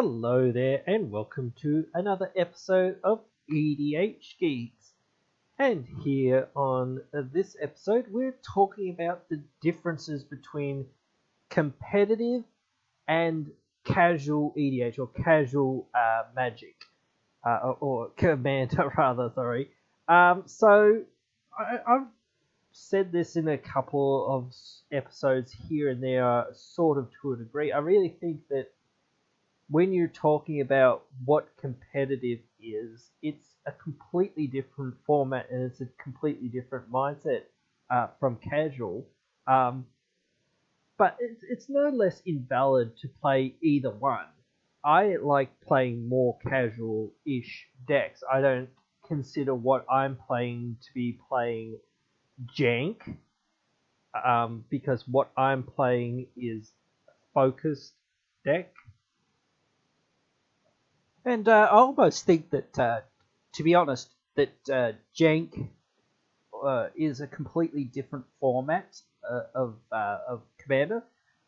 Hello there, and welcome to another episode of EDH Geeks. And here on this episode, we're talking about the differences between competitive and casual EDH, or casual Magic, or Commander, rather, sorry. I've said this in a couple of episodes here and there, sort of to a degree. I really think that when you're talking about what competitive is, it's a completely different format and it's a completely different mindset from casual. Um, but it's no less invalid to play either one. I like playing more casual-ish decks. I don't consider what I'm playing to be playing jank, because what I'm playing is focused deck. And I almost think that, to be honest, that Jank is a completely different format of Commander.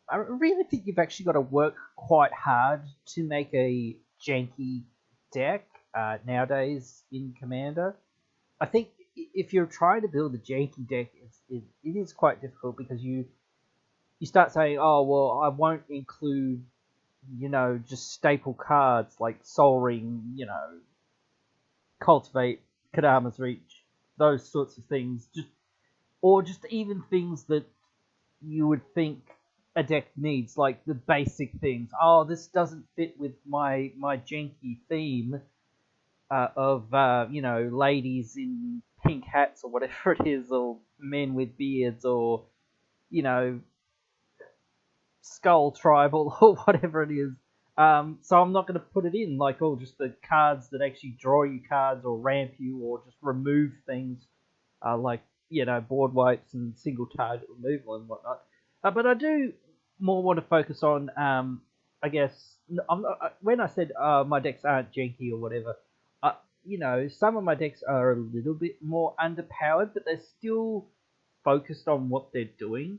I really think you've actually got to work quite hard to make a janky deck nowadays in Commander. I think if you're trying to build a janky deck, it is quite difficult because you start saying, oh, well, I won't include just staple cards like Soul Ring, Cultivate, Kadama's Reach, those sorts of things, or just even things that you would think a deck needs, like the basic things. Oh, this doesn't fit with my janky theme of ladies in pink hats or whatever it is, or men with beards, or you know Skull Tribal or whatever it is. So I'm not going to put it in like just the cards that actually draw you cards or ramp you or just remove things, like board wipes and single target removal and whatnot. But I do more want to focus on, I guess, I'm not, when I said my decks aren't janky or whatever, some of my decks are a little bit more underpowered, but they're still focused on what they're doing.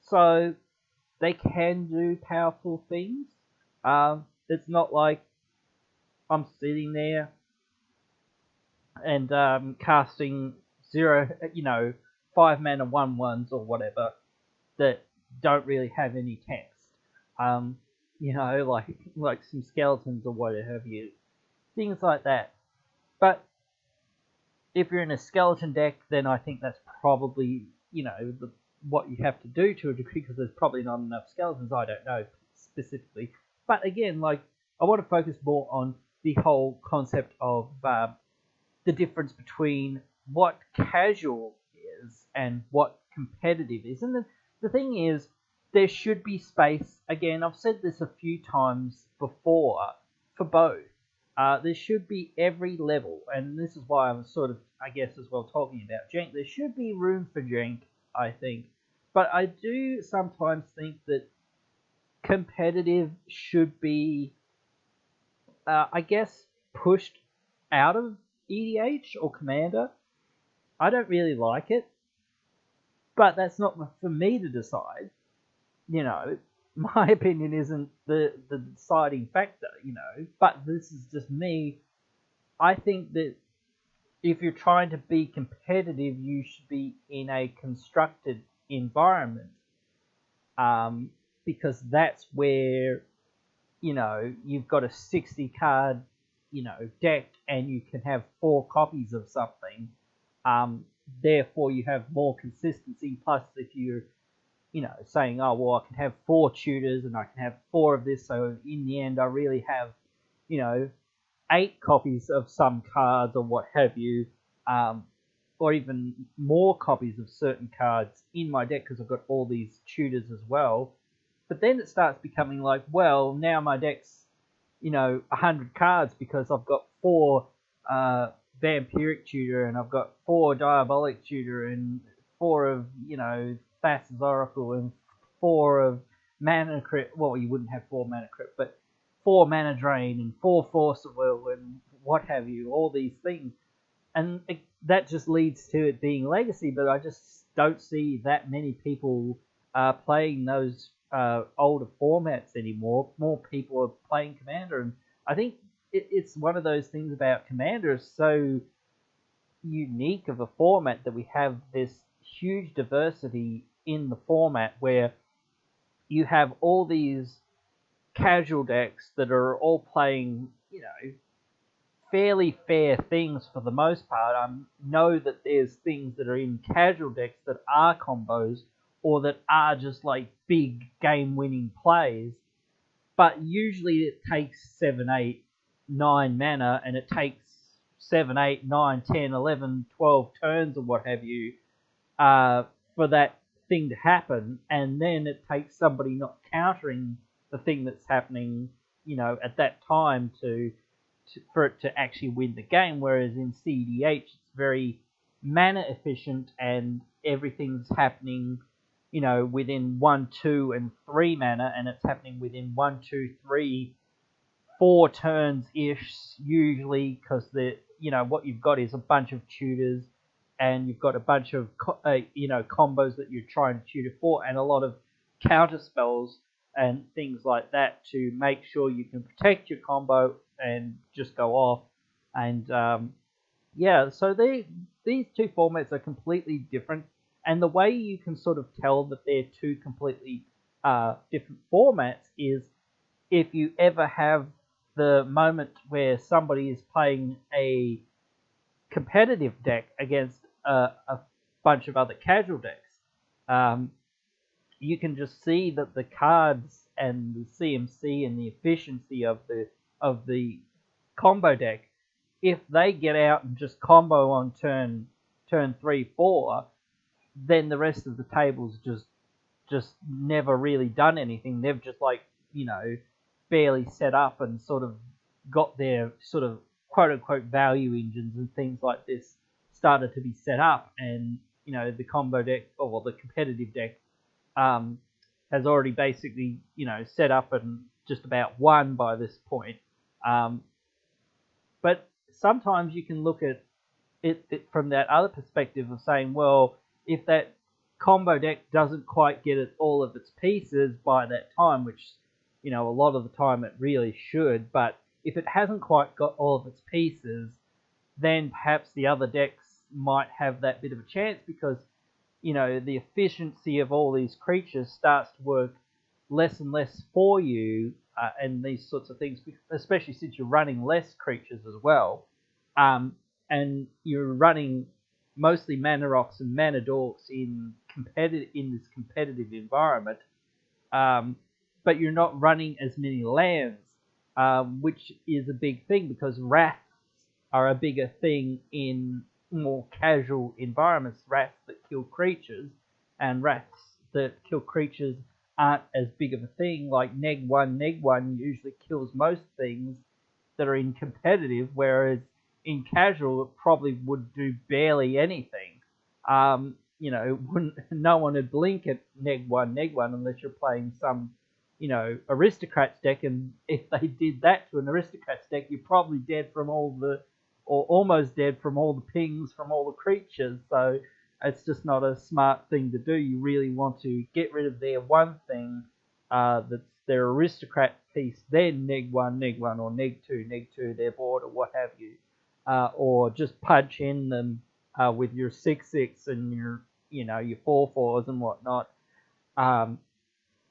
So they can do powerful things. It's not like I'm sitting there and casting 5-mana 1/1s or whatever that don't really have any text. Like some skeletons or what have you, things like that. But if you're in a skeleton deck, then I think that's probably what you have to do to a degree, because there's probably not enough skeletons. I don't know specifically, but again, like I want to focus more on the whole concept of the difference between what casual is and what competitive is. And the thing is, there should be space. Again, I've said this a few times before, for both. There should be every level, and this is why I'm sort of, I guess, as well talking about jank. There should be room for jank, I think. But I do sometimes think that competitive should be, I guess, pushed out of EDH or Commander. I don't really like it, but that's not for me to decide. My opinion isn't the deciding factor, but this is just me. I think that if you're trying to be competitive, you should be in a constructed environment, because that's where you've got a 60 card deck and you can have 4 copies of something. Therefore you have more consistency. Plus, if you're saying, oh well, I can have 4 tutors and I can have 4 of this, so in the end I really have 8 copies of some cards or what have you, or even more copies of certain cards in my deck because I've got all these tutors as well. But then it starts becoming like, well, now my deck's 100 cards because I've got 4 Vampiric Tutor, and I've got 4 Diabolic Tutor, and 4 of Thassa's Oracle, and 4 of Mana Crypt. Well, you wouldn't have 4 Mana Crypt, but 4 Mana Drain and 4 Force of Will and what have you, all these things. And that just leads to it being legacy, but I just don't see that many people playing those older formats anymore. More people are playing Commander, and I think it's one of those things about Commander is so unique of a format that we have this huge diversity in the format where you have all these casual decks that are all playing, fairly fair things for the most part. I know that there's things that are in casual decks that are combos or that are just like big game winning plays, but usually it takes 7, 8, 9 mana and it takes 7, 8, 9, 10, 11, 12 turns or what have you for that thing to happen, and then it takes somebody not countering the thing that's happening, at that time for it to actually win the game. Whereas in CEDH, it's very mana efficient and everything's happening, within 1, 2, and 3 mana, and it's happening within 1, 2, 3, 4 turns ish usually, because what you've got is a bunch of tutors and you've got a bunch of combos that you're trying to tutor for, and a lot of counter spells and things like that to make sure you can protect your combo and just go off. And so these two formats are completely different, and the way you can sort of tell that they're two completely different formats is if you ever have the moment where somebody is playing a competitive deck against a bunch of other casual decks. You can just see that the cards and the CMC and the efficiency of the combo deck, if they get out and just combo on turn 3, 4, then the rest of the table's just never really done anything. They've just barely set up and sort of got their sort of quote unquote value engines and things like this started to be set up, and the combo deck or the competitive deck has already basically set up and just about won by this point. But sometimes you can look at it from that other perspective of saying, well, if that combo deck doesn't quite get all of its pieces by that time, which a lot of the time it really should, but if it hasn't quite got all of its pieces, then perhaps the other decks might have that bit of a chance, because the efficiency of all these creatures starts to work less and less for you, and these sorts of things, especially since you're running less creatures as well, and you're running mostly Mana Rocks and Mana Dorks in this competitive environment, but you're not running as many lands, which is a big thing, because wraths are a bigger thing in more casual environments. Wraths that kill creatures, and wraths that kill creatures aren't as big of a thing. Like neg 1 usually kills most things that are in competitive, whereas in casual it probably would do barely anything. No one would blink at neg 1 unless you're playing some aristocrats deck, and if they did that to an aristocrats deck, you're probably dead from or almost dead from all the pings from all the creatures. So it's just not a smart thing to do. You really want to get rid of their one thing that's their aristocrat piece, then neg 1 or neg 2 their board or what have you, or just punch in them with your 6/6 and your 4/4s and whatnot,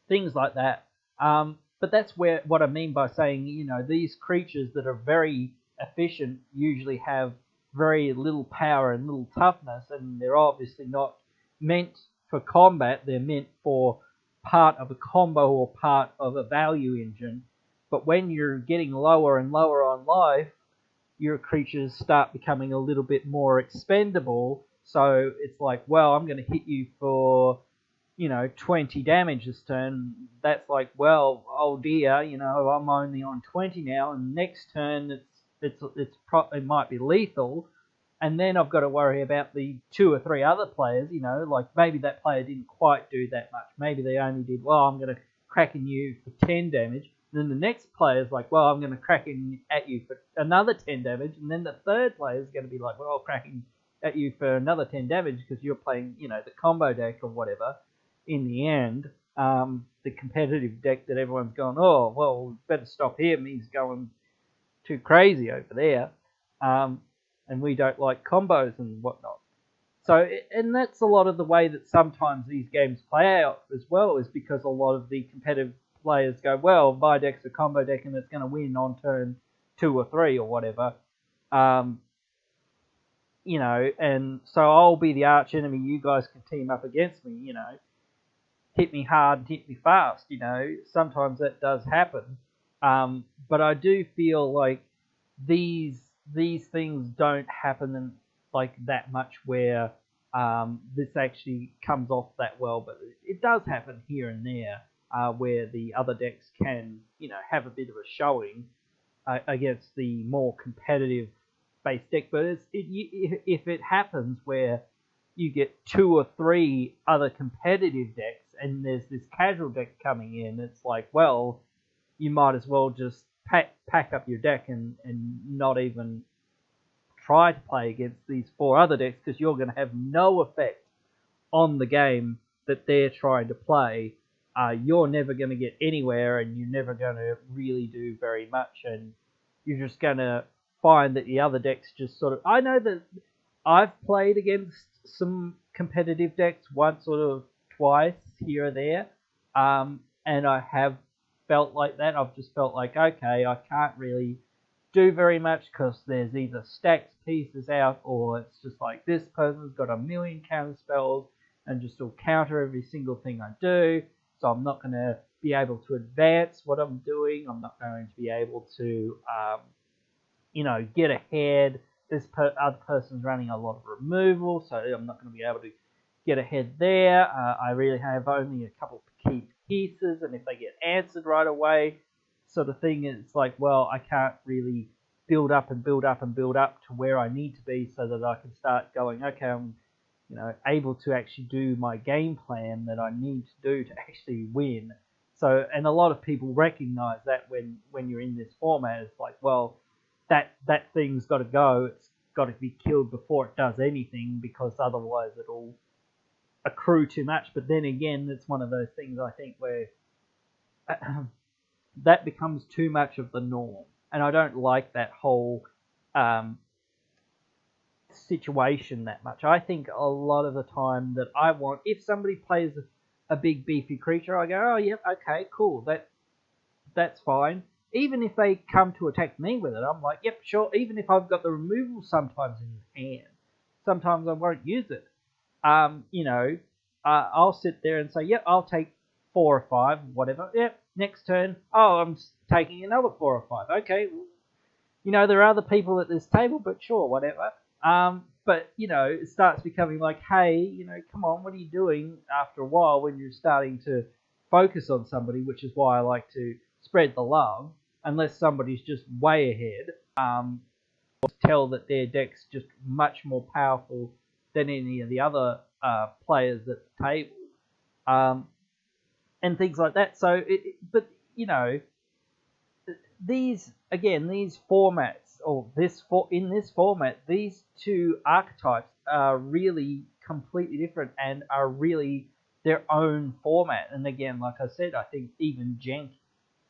things like that. But that's what I mean by saying, these creatures that are very efficient usually have very little power and little toughness, and they're obviously not meant for combat. They're meant for part of a combo or part of a value engine. But when you're getting lower and lower on life, your creatures start becoming a little bit more expendable. So it's like, well, I'm going to hit you for 20 damage this turn. That's like, well, oh dear, I'm only on 20 now, and next turn it might be lethal, and then I've got to worry about the 2 or 3 other players. Like maybe that player didn't quite do that much. Maybe they only did, well, I'm going to crack in you for 10 damage. And then the next player's like, well, I'm going to crack in at you for another 10 damage. And then the third player's going to be like, well, I'll crack in at you for another 10 damage because you're playing, the combo deck or whatever in the end. the competitive deck that everyone's going, oh, well, we better stop him. He's going too crazy over there. And we don't like combos and whatnot. So, and that's a lot of the way that sometimes these games play out as well, is because a lot of the competitive players go, well, my deck's a combo deck and it's going to win on turn 2 or 3 or whatever. You know, and so I'll be the arch enemy, you guys can team up against me, you know. Hit me hard and hit me fast, you know. Sometimes that does happen. But I do feel like these things don't happen like that much where this actually comes off that well, but it does happen here and there where the other decks can, you know, have a bit of a showing against the more competitive base deck. But if it happens where you get 2 or 3 other competitive decks and there's this casual deck coming in, it's like, well, you might as well just pack up your deck and not even try to play against these 4 other decks, because you're going to have no effect on the game that they're trying to play. You're never going to get anywhere, and you're never going to really do very much, and you're just going to find that the other decks just sort of... I know that I've played against some competitive decks once or twice here or there, and I have felt like that. I've just felt like, okay, I can't really do very much because there's either stacked pieces out, or it's just like this person's got a million counter spells and just will counter every single thing I do, so I'm not going to be able to advance what I'm doing. I'm not going to be able to you know, get ahead. This other person's running a lot of removal, so I'm not going to be able to get ahead there. I really have only a couple of key pieces, and if they get answered right away, sort of thing, it's like, well, I can't really build up and build up and build up to where I need to be so that I can start going, okay, I'm, you know, able to actually do my game plan that I need to do to actually win. So, and a lot of people recognize that when you're in this format, it's like, well, that thing's got to go. It's got to be killed before it does anything, because otherwise it'll accrue too much. But then again, it's one of those things, I think, where that becomes too much of the norm, and I don't like that whole situation that much. I think a lot of the time that I want, if somebody plays a big beefy creature, I go, oh yep, okay, cool, that's fine. Even if they come to attack me with it, I'm like, yep, sure. Even if I've got the removal sometimes in hand, sometimes I won't use it. You know, I'll sit there and say, yep, I'll take 4 or 5, whatever. Yep, next turn, oh, I'm taking another 4 or 5. Okay, you know, there are other people at this table, but sure, whatever. But, you know, it starts becoming like, hey, you know, come on, what are you doing after a while when you're starting to focus on somebody, which is why I like to spread the love, unless somebody's just way ahead, or tell that their deck's just much more powerful than any of the other players at the table, and things like that. So, but, you know, these formats, or in this format, these 2 archetypes are really completely different and are really their own format. And again, like I said, I think even Jenk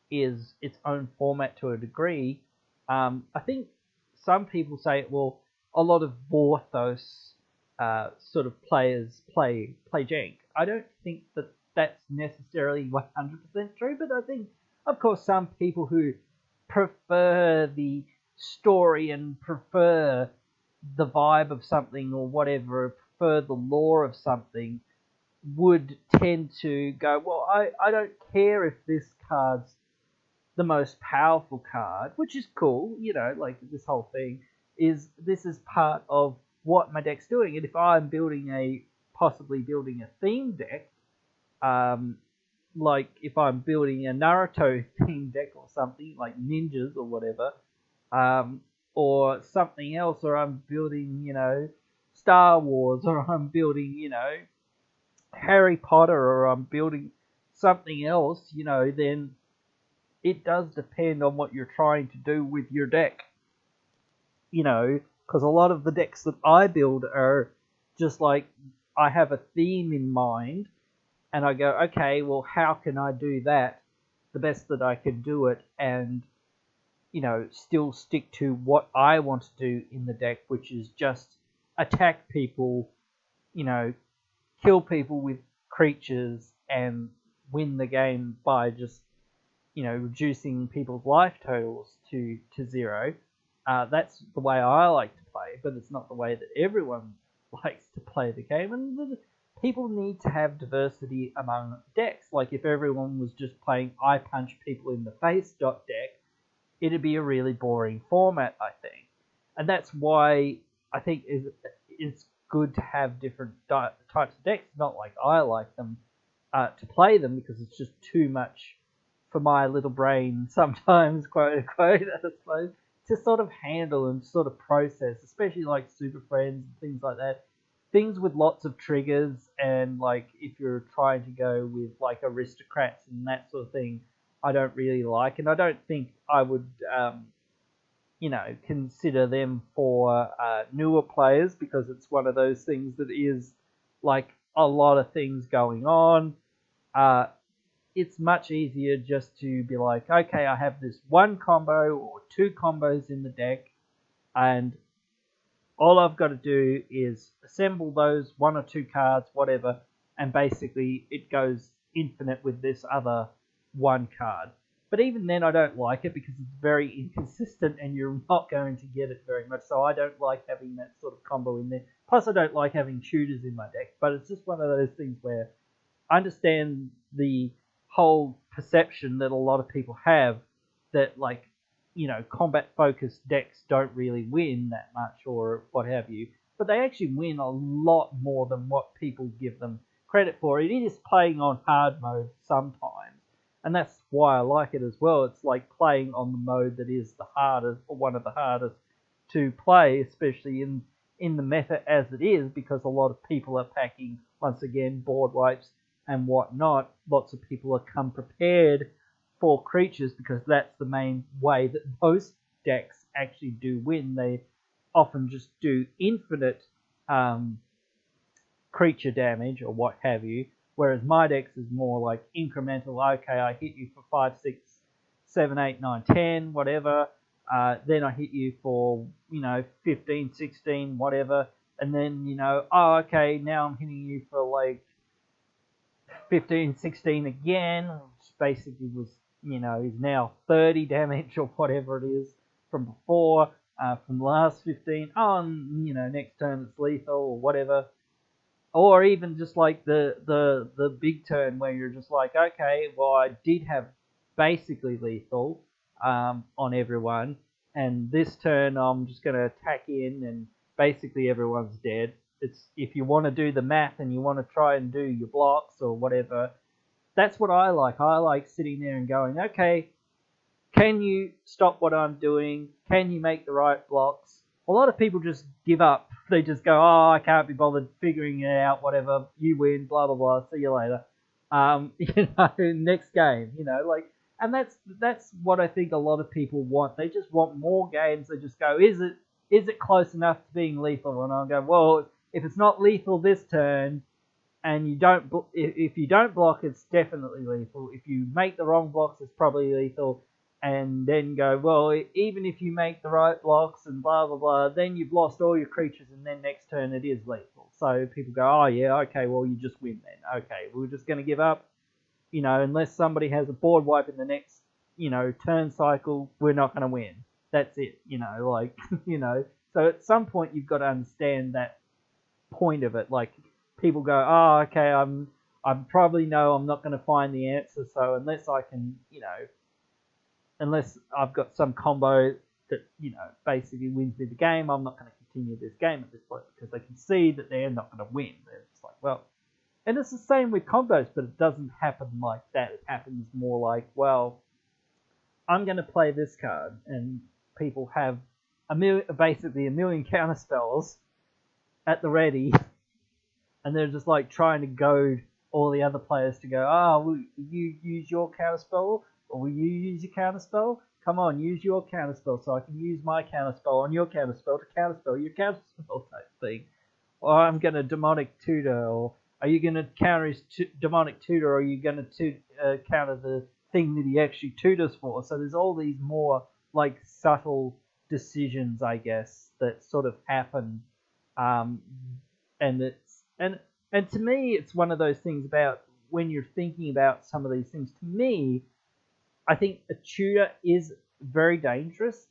is its own format to a degree. I think some people say, well, a lot of Vorthos sort of players play Jenk. I don't think that that's necessarily 100% true, but I think, of course, some people who prefer the story and prefer the vibe of something or whatever, prefer the lore of something, would tend to go, well, I don't care if this card's the most powerful card, which is cool, you know, like this whole thing this is part of what my deck's doing. And if I'm possibly building a theme deck, like if I'm building a Naruto theme deck or something like ninjas or whatever, or something else, or I'm building, you know, Star Wars, or I'm building, you know, Harry Potter, or I'm building something else, you know, then it does depend on what you're trying to do with your deck. You know, because a lot of the decks that I build are just like, I have a theme in mind, and I go, okay, well, how can I do that the best that I can do it, and still stick to what I want to do in the deck, which is just attack people, you know, kill people with creatures and win the game by just reducing people's life totals to zero. That's the way I like to play, but it's not the way that everyone likes to play the game. And people need to have diversity among decks. Like if everyone was just playing I punch people in the face deck, it'd be a really boring format, I think. And that's why I think it's good to have different types of decks. Not like I like them to play them, because it's just too much for my little brain sometimes, quote unquote, I suppose, to sort of handle and sort of process, especially like Super Friends and things like that. Things with lots of triggers, and like if you're trying to go with like aristocrats and that sort of thing, I don't really like, and I don't think I would, consider them for newer players, because it's one of those things that is like a lot of things going on. It's much easier just to be like, okay, I have this one combo or two combos in the deck, and all I've got to do is assemble those one or two cards, whatever, and basically it goes infinite with this other one card. But even then, I don't like it because it's very inconsistent and you're not going to get it very much. So I don't like having that sort of combo in there. Plus, I don't like having shooters in my deck. But it's just one of those things where I understand the whole perception that a lot of people have that, like, combat focused decks don't really win that much or what have you, but they actually win a lot more than what people give them credit for. It is playing on hard mode sometimes, and that's why I like it as well. It's like playing on the mode that is the hardest, or one of the hardest to play, especially in the meta as it is, because a lot of people are packing, once again, board wipes and whatnot. Lots of people are come prepared for creatures, because that's the main way that most decks actually do win. They often just do infinite creature damage or what have you, whereas my decks is more like incremental. Okay, I hit you for 5, 6, 7, 8, 9, 10, whatever. Then I hit you for 15, 16, whatever, and then oh, okay, now I'm hitting you for like 15, 16 again, which basically was, is now 30 damage or whatever it is from before, from the last 15. Oh, and, next turn it's lethal or whatever. Or even just like the big turn where you're just like, okay, well, I did have basically lethal on everyone, and this turn I'm just going to attack in and basically everyone's dead. It's, if you want to do the math and you want to try and do your blocks or whatever, that's what I like. I like sitting there and going, okay, can you stop what I'm doing? Can you make the right blocks? A lot of people just give up. They just go, oh, I can't be bothered figuring it out, whatever, you win, blah, blah, blah, see you later. Next game, and that's what I think a lot of people want. They just want more games. They just go, is it close enough to being lethal? And I'll go, well, if it's not lethal this turn, and if you don't block, it's definitely lethal. If you make the wrong blocks, it's probably lethal. And then go, well, even if you make the right blocks and blah blah blah, then you've lost all your creatures, and then next turn it is lethal. So people go, oh yeah, okay, well you just win then. Okay, we're just going to give up. Unless somebody has a board wipe in the next turn cycle, we're not going to win. That's it. So at some point you've got to understand that point of it. Like, people go, oh, okay, I probably know I'm not going to find the answer, so unless I can, unless I've got some combo that, basically wins me the game, I'm not going to continue this game at this point, because they can see that they're not going to win. They're just like, well, and it's the same with combos, but it doesn't happen like that. It happens more like, well, I'm going to play this card, and people have basically a million counter spells at the ready, and they're just like trying to goad all the other players to go, oh, will you use your counter spell, or will you use your counter spell? Come on, use your counter spell so I can use my counter spell on your counter spell to counter spell your counter spell type thing. Or I'm going to demonic tutor, or Are you going to counter his demonic tutor, or are you going to counter the thing that he actually tutors for? So there's all these more like subtle decisions, I guess, that sort of happen, and it's and to me, it's one of those things about when you're thinking about some of these things. To me, I think a tutor is very dangerous,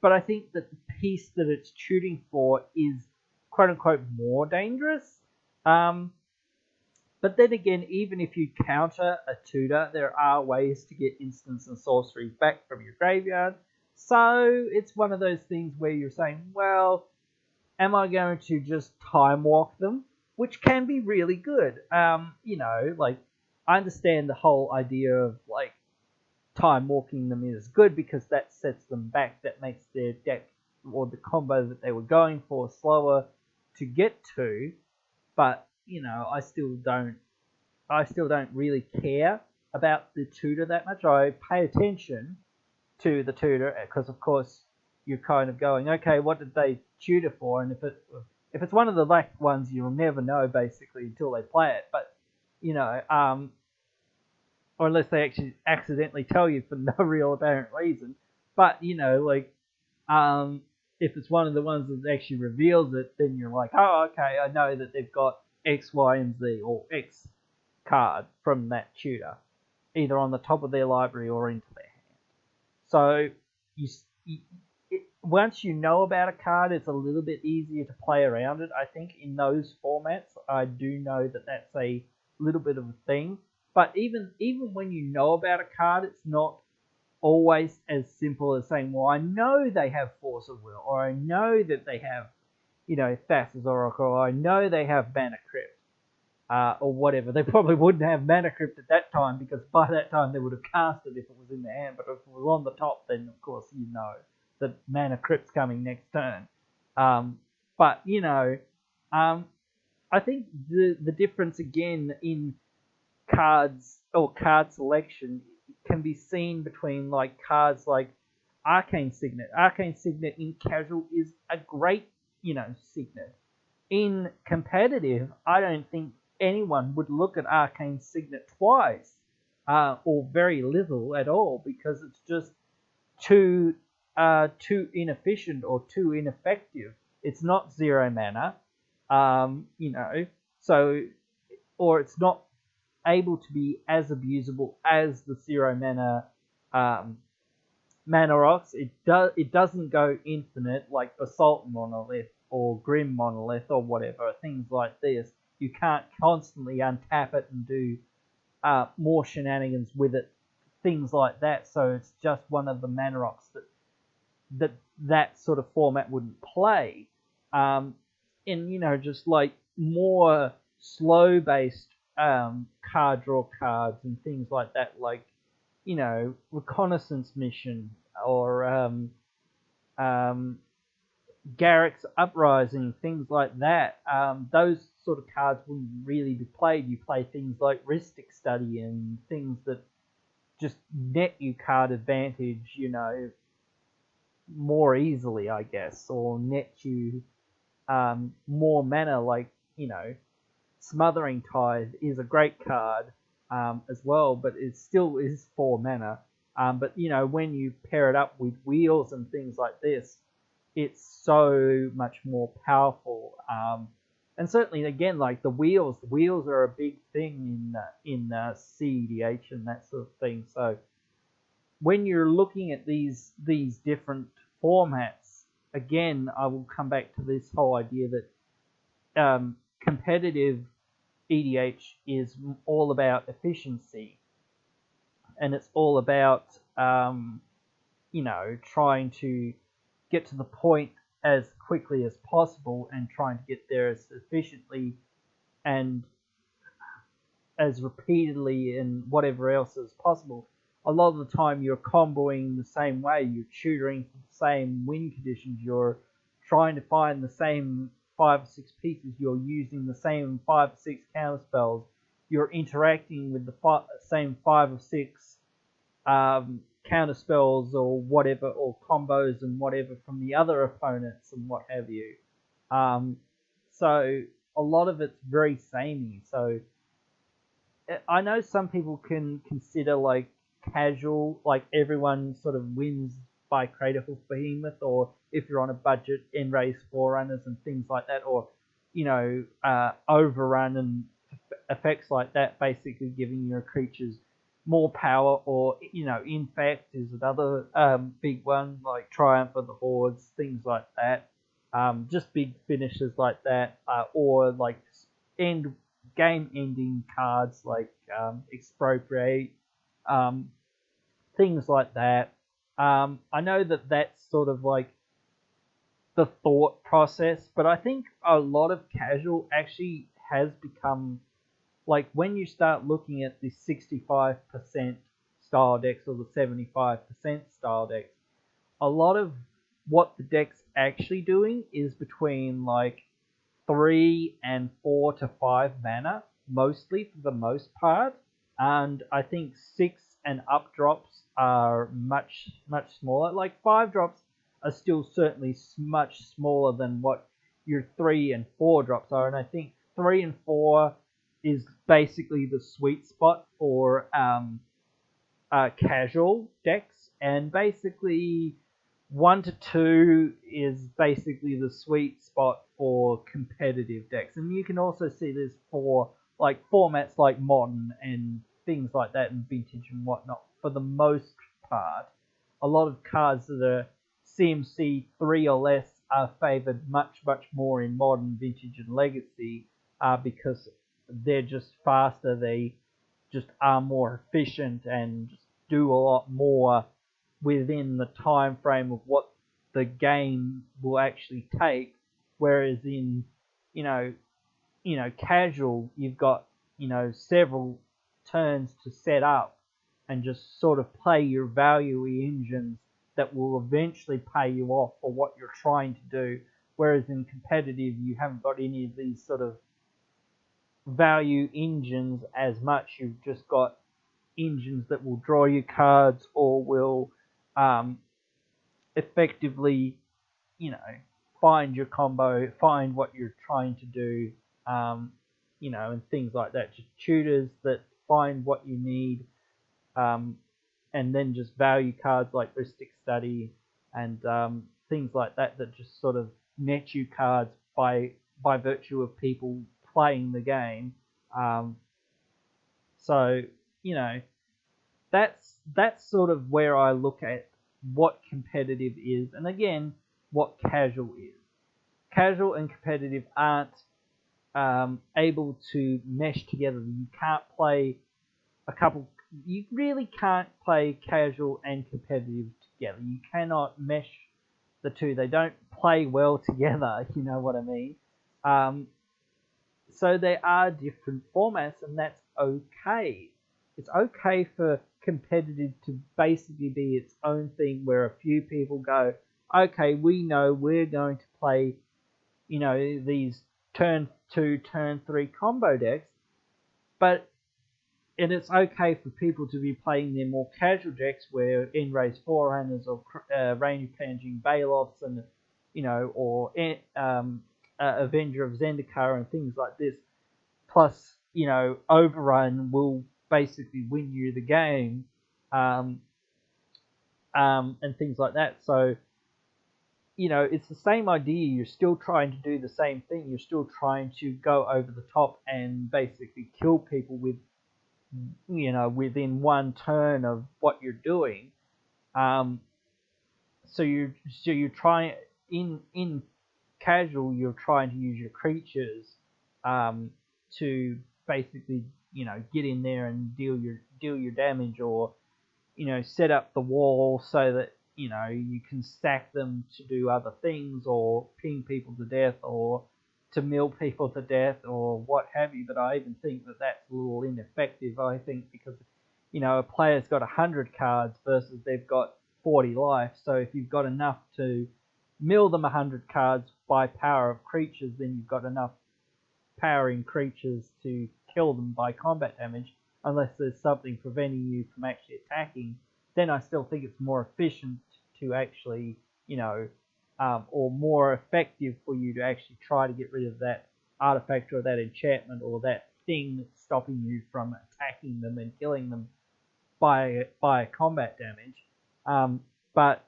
but I think that the piece that it's tutoring for is quote unquote more dangerous. But then again, even if you counter a tutor, there are ways to get instants and sorceries back from your graveyard. So it's one of those things where you're saying, well, am I going to just time walk them? Which can be really good. Like, I understand the whole idea of, like, time walking them is good because that sets them back. That makes their deck or the combo that they were going for slower to get to. But, I still don't really care about the tutor that much. I pay attention to the tutor because, of course, you're kind of going, okay, what did they tutor for? And if it's one of the lack ones, you'll never know basically until they play it. But or unless they actually accidentally tell you for no real apparent reason. But if it's one of the ones that actually reveals it, then you're like, oh, okay, I know that they've got X, Y, and Z, or X card from that tutor, either on the top of their library or into their hand. So once you know about a card, it's a little bit easier to play around it. I think in those formats, I do know that that's a little bit of a thing. But even when you know about a card, it's not always as simple as saying, well, I know they have Force of Will, or I know that they have, Thassa's Oracle, or I know they have Mana Crypt, or whatever. They probably wouldn't have Mana Crypt at that time, because by that time they would have cast it if it was in their hand. But if it was on the top, then of course that Mana Crypt's coming next turn. But I think the difference again in cards or card selection can be seen between like cards like Arcane Signet. Arcane Signet in casual is a great, signet. In competitive, I don't think anyone would look at Arcane Signet twice, or very little at all, because it's just too inefficient or too ineffective. It's not 0 mana, so, or it's not able to be as abusable as the 0 mana Mana Rocks. It doesn't go infinite like Basalt Monolith or Grim Monolith or whatever, things like this. You can't constantly untap it and do more shenanigans with it, things like that. So it's just one of the Mana Rocks that sort of format wouldn't play. And just like more slow based card draw cards and things like that, like Reconnaissance Mission or Garrick's Uprising, things like that. Those sort of cards wouldn't really be played. You play things like Rhystic Study and things that just net you card advantage, more easily, I guess, or net you more mana, like, Smothering Tithe is a great card as well, but it still is 4 mana. But when you pair it up with Wheels and things like this, it's so much more powerful. And certainly, again, like the wheels are a big thing in CEDH and that sort of thing. So when you're looking at these different formats, again, I will come back to this whole idea that competitive EDH is all about efficiency, and it's all about trying to get to the point as quickly as possible and trying to get there as efficiently and as repeatedly and whatever else as possible. A lot of the time you're comboing the same way, you're tutoring for the same win conditions, you're trying to find the same 5 or 6 pieces, you're using the same 5 or 6 counter spells, you're interacting with the same 5 or 6 counter spells or whatever, or combos and whatever from the other opponents and what have you. So a lot of it's very samey. So I know some people can consider like casual, like everyone sort of wins by Craterhoof Behemoth, or if you're on a budget, End-Raze Forerunners and things like that, or Overrun and effects like that, basically giving your creatures more power, or Infect is another big one, like Triumph of the Hordes, things like that. Just big finishes like that, or like end game-ending cards like Expropriate, um, things like that. I know that that's sort of like the thought process, but I think a lot of casual actually has become like when you start looking at the 65% style decks or the 75% style decks, a lot of what the deck's actually doing is between like 3 and 4 to 5 mana, mostly for the most part. And I think 6 and up drops are much, much smaller. Like 5 drops are still certainly much smaller than what your 3 and 4 drops are. And I think 3 and 4 is basically the sweet spot for casual decks, and basically 1 to 2 is basically the sweet spot for competitive decks. And you can also see this for like formats like Modern and things like that, and Vintage and whatnot. For the most part, a lot of cards that are CMC 3 or less are favoured much, much more in Modern, Vintage and Legacy, because they're just faster, they just are more efficient and just do a lot more within the time frame of what the game will actually take. Whereas in casual, you've got several turns to set up and just sort of play your value engines that will eventually pay you off for what you're trying to do. Whereas in competitive, you haven't got any of these sort of value engines as much. You've just got engines that will draw you cards or will effectively, find your combo, find what you're trying to do, and things like that. Just tutors that find what you need, and then just value cards like Rhystic Study and things like that that just sort of net you cards by virtue of people playing the game. So that's sort of where I look at what competitive is, and again, what casual is. Casual and competitive aren't able to mesh together. You can't play you really can't play casual and competitive together. You cannot mesh the two. They don't play well together, you know what I mean? So there are different formats, and that's okay. It's okay for competitive to basically be its own thing, where a few people go, okay, we know we're going to play, these turn 2, turn 3 combo decks, and it's okay for people to be playing their more casual decks where End-Raze Forerunners or Rain of Panjing Baloths and, or Avenger of Zendikar and things like this. Plus, Overrun will basically win you the game, and things like that. So, it's the same idea. You're still trying to do the same thing. You're still trying to go over the top and basically kill people within one turn of what you're doing. So you're trying in casual. You're trying to use your creatures to basically get in there and deal your damage, or set up the wall so that you can stack them to do other things, or ping people to death, or to mill people to death, or what have you. But I even think that that's a little ineffective. I think because a player's got 100 cards versus they've got 40 life. So if you've got enough to mill them 100 cards by power of creatures, then you've got enough powering creatures to kill them by combat damage, unless there's something preventing you from actually attacking. Then I still think it's more efficient to actually, or more effective for you to actually try to get rid of that artifact or that enchantment or that thing stopping you from attacking them and killing them by combat damage. But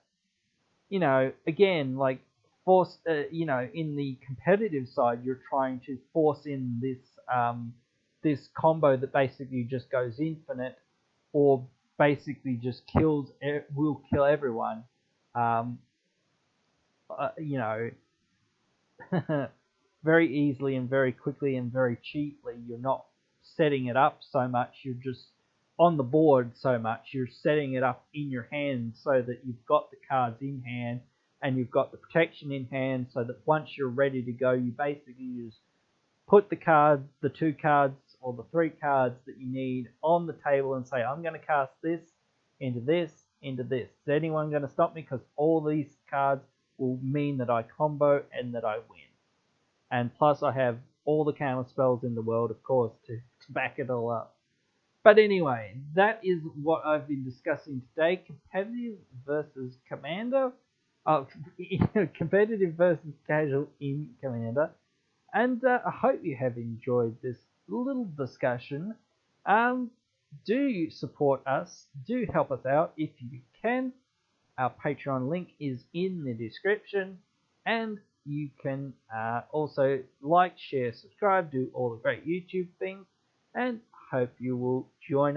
you know, again, like force, you know, in the competitive side, you're trying to force in this combo that basically just goes infinite, or basically just will kill everyone. Um, you know, very easily and very quickly and very cheaply. You're not setting it up so much. You're just on the board so much. You're setting it up in your hand so that you've got the cards in hand and you've got the protection in hand, so that once you're ready to go, you basically just put the 2 cards or the 3 cards that you need on the table and say, I'm going to cast this into this into this. Is anyone going to stop me? Because all these cards will mean that I combo and that I win. And plus I have all the counter spells in the world, of course, to back it all up. But anyway, that is what I've been discussing today. Competitive versus Commander. Competitive versus casual in Commander. And I hope you have enjoyed this little discussion. Do support us. Do help us out if you can. Our Patreon link is in the description. And you can also like, share, subscribe, do all the great YouTube things. And hope you will join